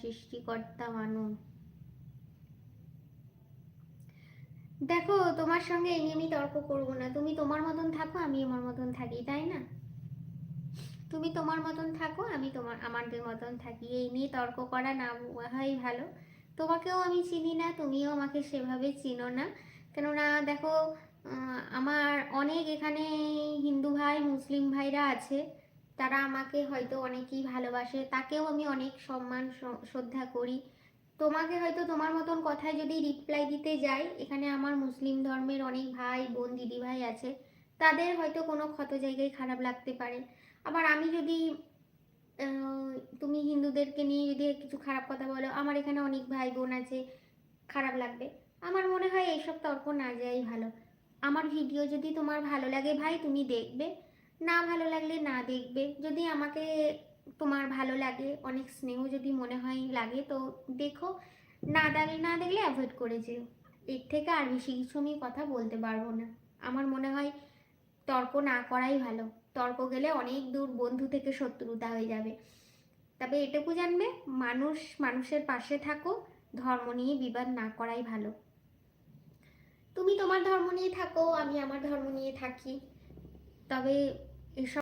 সৃষ্টিকর্তা মানো। দেখো, তোমার সঙ্গে এই নিয়ে আমি তর্ক করবো না। তুমি তোমার মতন থাকো, আমি আমার মতন থাকি, তাই না? তুমি তোমার মতন থাকো, আমি আমাদের মতন থাকি। এই নিয়ে তর্ক করা না হয় ভালো। তোমাকেও আমি চিনি না, তুমিও আমাকে সেভাবে চিনো না। কেননা দেখো, আমার অনেক এখানে হিন্দু ভাই মুসলিম ভাইরা আছে, তারা আমাকে হয়তো অনেকেই ভালোবাসে, তাকেও আমি অনেক সম্মান শ্রদ্ধা করি। তোমাকে হয়তো তোমার মতন কথায় যদি রিপ্লাই দিতে যাই, এখানে আমার মুসলিম ধর্মের অনেক ভাই বোন দিদি ভাই আছে, তাদের হয়তো কোনো ক্ষত জায়গায় খারাপ লাগতে পারে। আবার আমি যদি তুমি হিন্দুদেরকে নিয়ে যদি কিছু খারাপ কথা বলো, আমার এখানে অনেক ভাই বোন আছে, খারাপ লাগবে। আমার মনে হয় এইসব তর্ক না যাওয়াই ভালো। আমার ভিডিও যদি তোমার ভালো লাগে ভাই, তুমি দেখবে, না ভালো লাগলে না দেখবে। যদি আমাকে তোমার ভালো লাগে, অনেক স্নেহ যদি মনে হয় লাগে, তো দেখো, না দেখলে অ্যাভয়েড করে যেও। এর থেকে আর বেশি কিছু আমি কথা বলতে পারবো না। আমার মনে হয় তর্ক না করাই ভালো। তর্ক গেলে অনেক দূর, বন্ধু থেকে শত্রুতা হয়ে যাবে। তবে এটুকু জানবে, মানুষ মানুষের পাশে থাকো, ধর্ম নিয়ে বিবাদ না করাই ভালো। তুমি তোমার ধর্ম নিয়ে থাকো, আমি আমার ধর্ম নিয়ে থাকি। তবে এসব